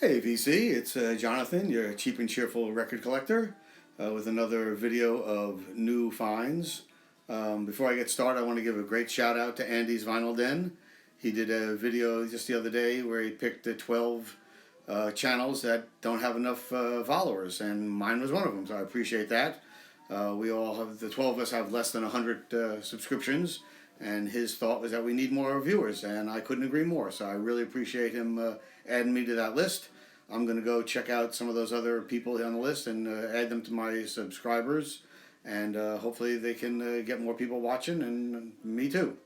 Hey VC, it's Jonathan, your cheap and cheerful record collector, with another video of new finds. Before I get started, I want to give a great shout out to Andy's Vinyl Den. He did a video just the other day where he picked the 12 channels that don't have enough followers, and mine was one of them, so I appreciate that. We all have, the 12 of us have less than 100 subscriptions, and his thought was that we need more viewers, and I couldn't agree more, so I really appreciate him adding me to that list. I'm going to go check out some of those other people on the list and add them to my subscribers, and hopefully they can get more people watching, and me too.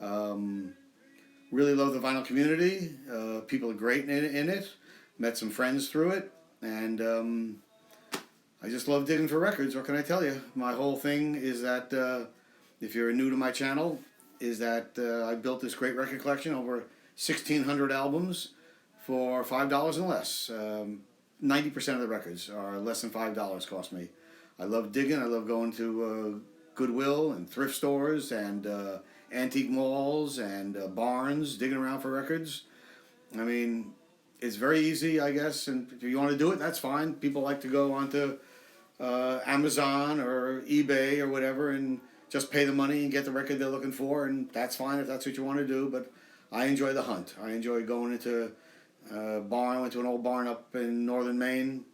Really love the vinyl community. People are great in it. Met some friends through it, and I just love digging for records. What can I tell you? My whole thing is that if you're new to my channel, is that I built this great record collection, over 1,600 albums for $5 and less. 90% of the records are less than $5 cost me. I love digging. I love going to Goodwill and thrift stores and antique malls and barns, digging around for records. I mean, it's very easy, I guess, and if you want to do it, that's fine. People like to go onto Amazon or eBay or whatever and just pay the money and get the record they're looking for, and that's fine if that's what you want to do, but I enjoy the hunt. I enjoy going into a barn. I went to an old barn up in northern Maine.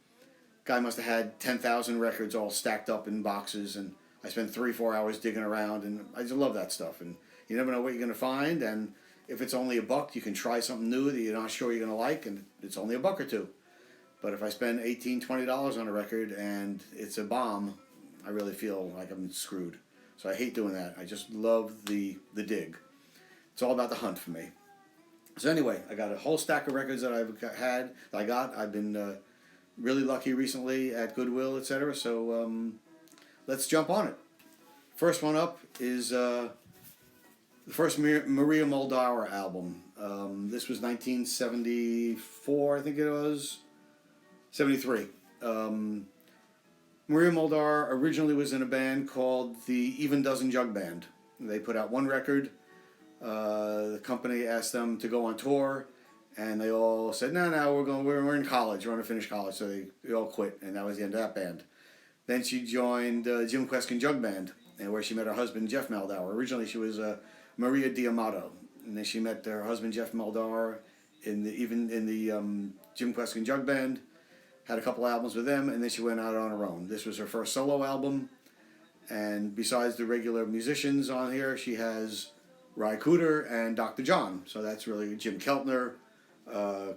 Guy must have had 10,000 records all stacked up in boxes, and I spent 3-4 hours digging around, and I just love that stuff, and you never know what you're going to find, and if it's only $1, you can try something new that you're not sure you're going to like, and it's only $1 or $2. But if I spend $18-20 on a record and it's a bomb, I really feel like I'm screwed. So I hate doing that. I just love the dig. It's all about the hunt for me. So anyway, I got a whole stack of records that I've been really lucky recently at Goodwill, etc. So let's jump on it. First one up is the first Maria Muldaur album. This was 1974, I think it was. 73. Maria Muldaur originally was in a band called the Even Dozen Jug Band. They put out one record. The company asked them to go on tour, and they all said, "No, we're in college. We're going to finish college." So they all quit, and that was the end of that band. Then she joined Jim Kweskin Jug Band, and where she met her husband Jeff Muldaur. Originally, she was Maria D'Amato, and then she met her husband Jeff Muldaur in the Jim Kweskin Jug Band. Had a couple albums with them, and then she went out on her own. This was her first solo album, and besides the regular musicians on here, she has Ry Cooder and Dr. John. So that's really Jim Keltner,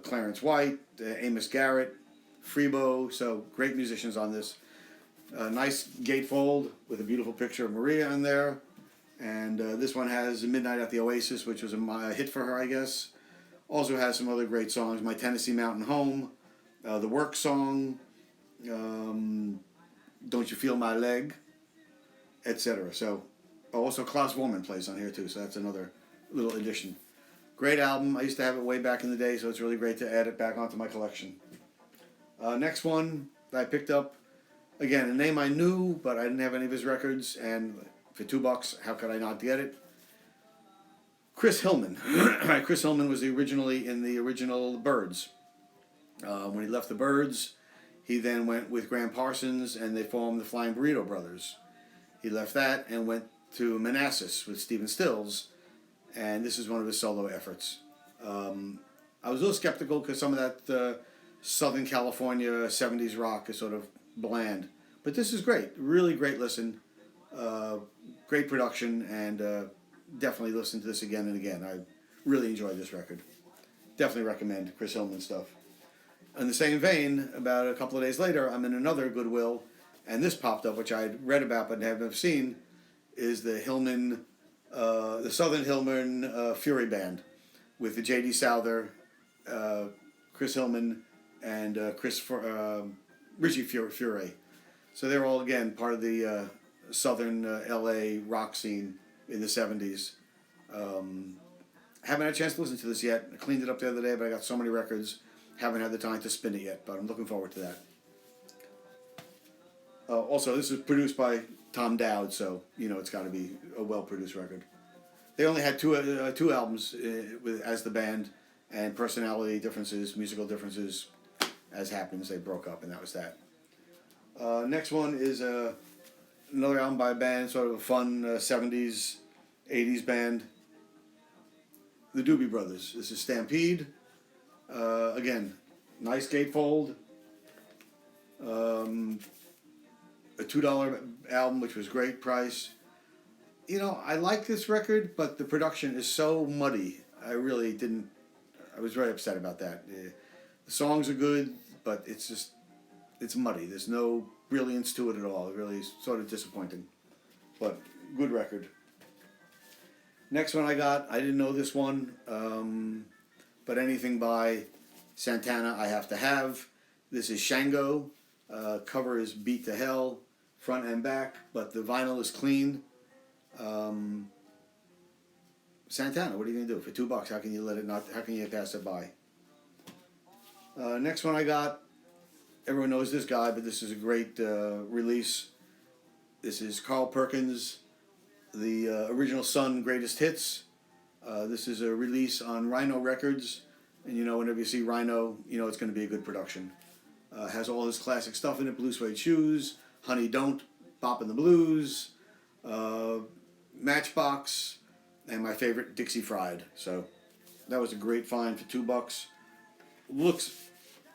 Clarence White, Amos Garrett, Freebo. So great musicians on this. Nice gatefold with a beautiful picture of Maria in there. And this one has Midnight at the Oasis, which was a hit for her, I guess. Also has some other great songs, My Tennessee Mountain Home, the Work Song, Don't You Feel My Leg, etc. So, also Klaus Woolman plays on here too, so that's another little addition. Great album. I used to have it way back in the day, so it's really great to add it back onto my collection. Next one that I picked up, again, a name I knew, but I didn't have any of his records, and for $2, how could I not get it? Chris Hillman. Chris Hillman was originally in the original Byrds. When he left the Byrds, he then went with Graham Parsons, and they formed the Flying Burrito Brothers. He left that and went to Manassas with Stephen Stills, and this is one of his solo efforts. I was a little skeptical because some of that Southern California 70s rock is sort of bland, but this is great. Really great listen. Great production, and definitely listen to this again and again. I really enjoyed this record. Definitely recommend Chris Hillman stuff. In the same vein, about a couple of days later, I'm in another Goodwill, and this popped up, which I had read about but have never seen, is the Hillman, the Southern Hillman Fury Band, with the J.D. Souther, Chris Hillman, and Richie Furay. So they're all, again, part of the Southern L.A. rock scene in the 70s. Haven't had a chance to listen to this yet. I cleaned it up the other day, but I got so many records. Haven't had the time to spin it yet, but I'm looking forward to that. Also, this is produced by Tom Dowd, so you know it's got to be a well-produced record. They only had two albums as the band, and personality differences, musical differences as happens, they broke up, and that was that. Next one is another album by a band, sort of a fun 70s, 80s band. The Doobie Brothers. This is Stampede. Again, nice gatefold. A $2 album, which was great price. You know, I like this record, but the production is so muddy. I really didn't. I was very upset about that. The songs are good, but it's muddy. There's no brilliance to it at all. It really is sort of disappointing. But good record. Next one I didn't know this one, but anything by Santana I have to have. This is Shango. Cover is beat to hell, front and back, but the vinyl is clean. Santana, what are you gonna do for $2? How can you how can you pass it by? Next one I got. Everyone knows this guy, but this is a great release. This is Carl Perkins, the original Sun Greatest Hits. This is a release on Rhino Records, and you know, whenever you see Rhino, you know it's going to be a good production. Has all his classic stuff in it: Blue Suede Shoes, Honey Don't, Bop in the Blues, Matchbox, and my favorite, Dixie Fried. So that was a great find for $2. Looks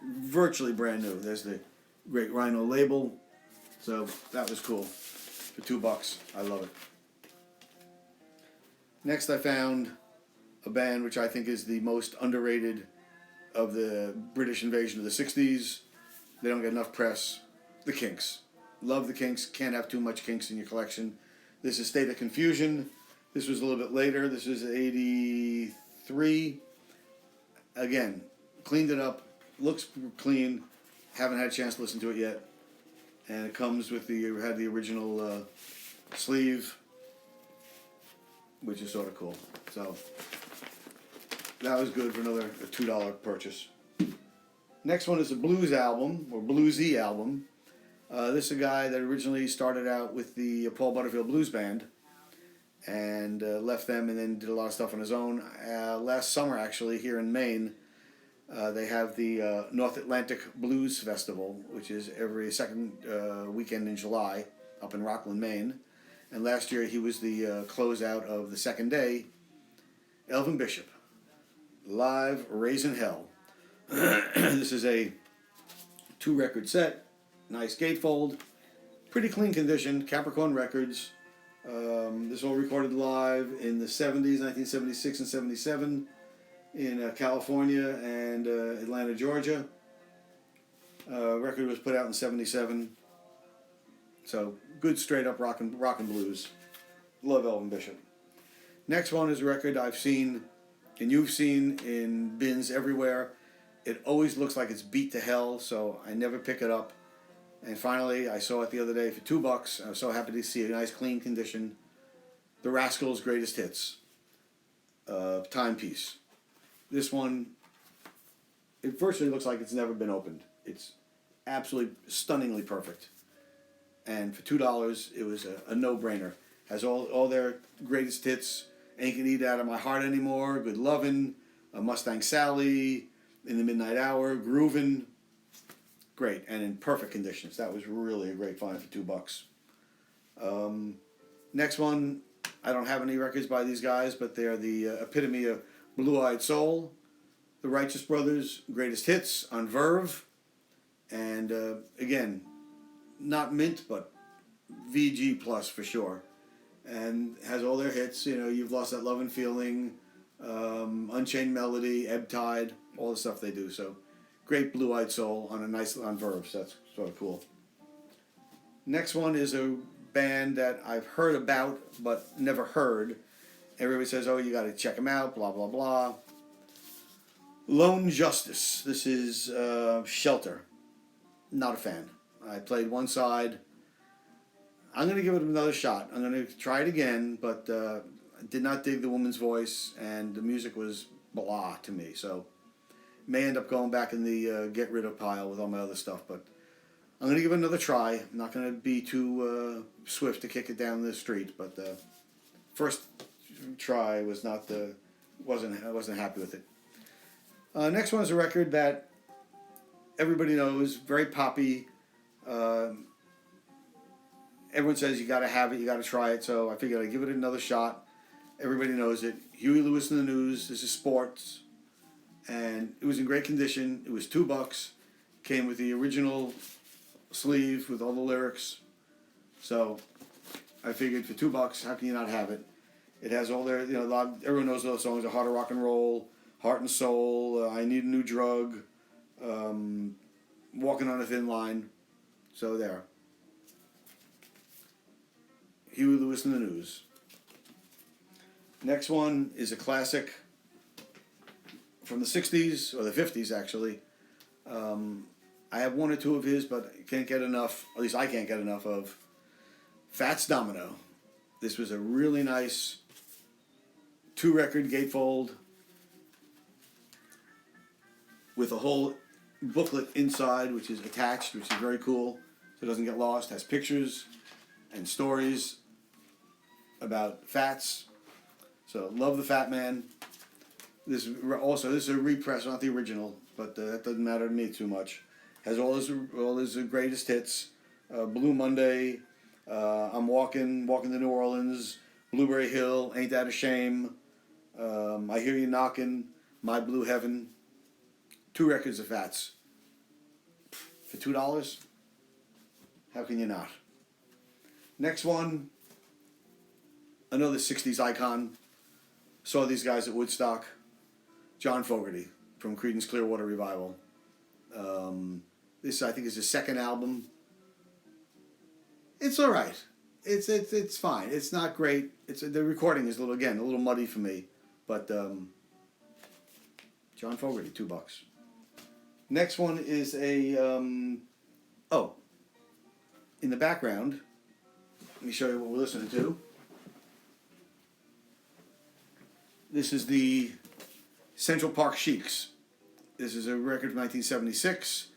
virtually brand new. There's the great Rhino label. So that was cool for $2. I love it. Next I found a band which I think is the most underrated of the British invasion of the 60s. They don't get enough press. The Kinks. Love the Kinks. Can't have too much Kinks in your collection. This is State of Confusion. This was a little bit later. This is 83. Again, cleaned it up. Looks clean. Haven't had a chance to listen to it yet. And it comes with had the original sleeve, which is sort of cool. So that was good for another $2 purchase. Next one is a blues album, or bluesy album. This is a guy that originally started out with the Paul Butterfield Blues Band and left them and then did a lot of stuff on his own. Last summer, actually, here in Maine, they have the North Atlantic Blues Festival, which is every second weekend in July up in Rockland, Maine. And last year he was the closeout of the second day. Elvin Bishop, live Raising Hell. This is a 2-record set, nice gatefold, pretty clean condition, Capricorn Records. This was all recorded live in the 70s, 1976 and 77, in California and Atlanta, Georgia. Record was put out in 77. So good straight up rock and blues. Love Elvin Bishop. Next one is a record I've seen and you've seen in bins everywhere. It always looks like it's beat to hell, so I never pick it up. And finally, I saw it the other day for $2. I was so happy to see a nice, clean condition. The Rascals' Greatest Hits. Timepiece. This one, it virtually looks like it's never been opened. It's absolutely stunningly perfect. And for $2, it was a no-brainer. Has all their greatest hits. Ain't Gonna Eat Out of My Heart Anymore, Good Lovin', Mustang Sally, In the Midnight Hour, Groovin'. Great, and in perfect conditions. That was really a great find for $2. Next one, I don't have any records by these guys, but they're the epitome of blue-eyed soul. The Righteous Brothers, Greatest Hits on Verve. And again, not mint, but VG plus for sure. And has all their hits, you know, You've Lost That Love and Feeling, Unchained Melody, Ebb Tide, all the stuff they do. So great blue-eyed soul on Verve, so that's sort of cool. Next one is a band that I've heard about but never heard. Everybody says, oh, you got to check them out, blah, blah, blah. Lone Justice. This is Shelter. Not a fan. I played one side. I'm going to give it another shot. I'm going to try it again, but I did not dig the woman's voice, and the music was blah to me. So may end up going back in the get rid of pile with all my other stuff, but I'm going to give it another try. I'm not going to be too swift to kick it down the street, but first try was not I wasn't happy with it. Next one is a record that everybody knows, very poppy. Everyone says you got to have it, you got to try it. So I figured I'd give it another shot. Everybody knows it. Huey Lewis in the News. This is sports, and it was in great condition. It was $2. Came with the original sleeve with all the lyrics. So I figured for $2, how can you not have it? It has all their, everyone knows those songs: "A Heart of Rock and Roll," "Heart and Soul," "I Need a New Drug," "Walking on a Thin Line." So there. Huey Lewis in the News. Next one is a classic from the 60s, or the 50s actually. I have one or two of his, but I can't get enough, at least I can't get enough of Fats Domino. This was a really nice 2-record gatefold with a whole booklet inside, which is attached, which is very cool, so it doesn't get lost. It has pictures and stories about Fats. So love the Fat Man. This is a repress, not the original, but that doesn't matter to me too much. Has all his greatest hits: Blue Monday, I'm Walking to New Orleans, Blueberry Hill, Ain't That a Shame, I Hear You Knocking, My Blue Heaven. 2 records of Fats for $2. How can you not? Next one, another 60s icon. Saw these guys at Woodstock. John Fogerty from Creedence Clearwater Revival. This, I think, is his second album. It's all right. It's fine. It's not great. The recording is a little muddy for me, but John Fogerty, $2. Next one is a in the background. Let me show you what we're listening to. This is the Central Park Sheiks. This is a record from 1976.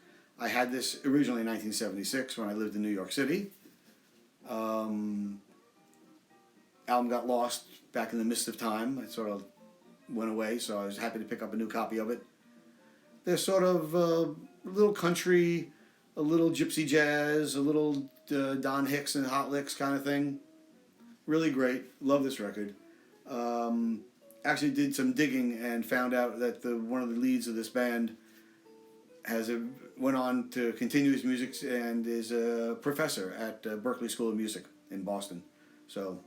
I had this originally in 1976 when I lived in New York City. Album got lost back in the mist of time. It sort of went away, so I was happy to pick up a new copy of it. They're sort of a little country, a little gypsy jazz, a little Don Hicks and Hot Licks kind of thing. Really great. Love this record. Actually did some digging and found out that one of the leads of this band went on to continue his music and is a professor at Berklee School of Music in Boston. So,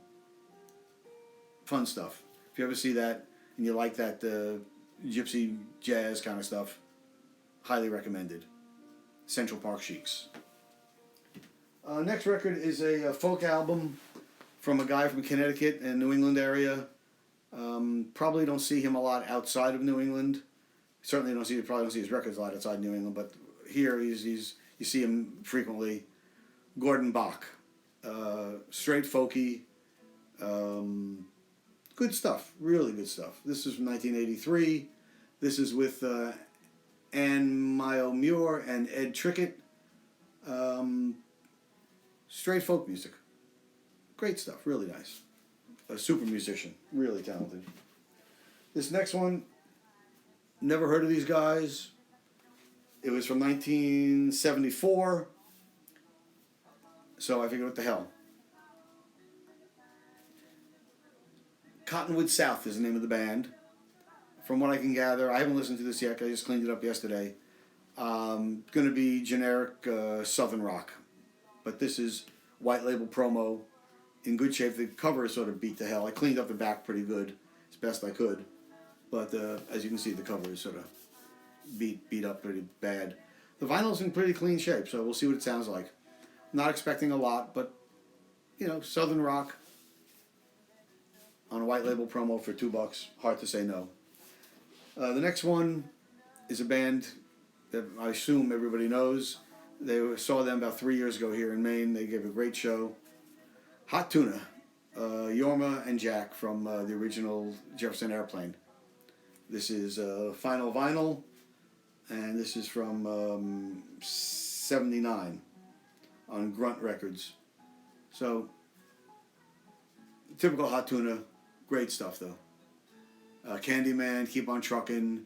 fun stuff. If you ever see that and you like that gypsy jazz kind of stuff, highly recommended. Central Park Sheiks. Next record is a folk album from a guy from Connecticut and New England area. Probably don't see him a lot outside of New England. Certainly probably don't see his records a lot outside New England, but here you see him frequently. Gordon Bach. Straight folky. Good stuff. Really good stuff. This is from 1983. This is with Ann Mayo Muir and Ed Trickett. Straight folk music. Great stuff. Really nice. A super musician. Really talented. This next one, never heard of these guys. It was from 1974. So I figured, what the hell. Cottonwood South is the name of the band. From what I can gather, I haven't listened to this yet. I just cleaned it up yesterday. Going to be generic Southern rock. But this is white label promo. In good shape. The cover is sort of beat to hell. I cleaned up the back pretty good, as best I could. But as you can see, the cover is sort of beat up pretty bad. The vinyl's in pretty clean shape, so we'll see what it sounds like. Not expecting a lot, but, Southern rock on a white label promo for $2. Hard to say no. The next one is a band that I assume everybody knows. Saw them about 3 years ago here in Maine. They gave a great show. Hot Tuna, Yorma and Jack from the original Jefferson Airplane. This is Final Vinyl, and this is from 79 on Grunt Records. So, typical Hot Tuna, great stuff though. Candyman, Keep on Truckin',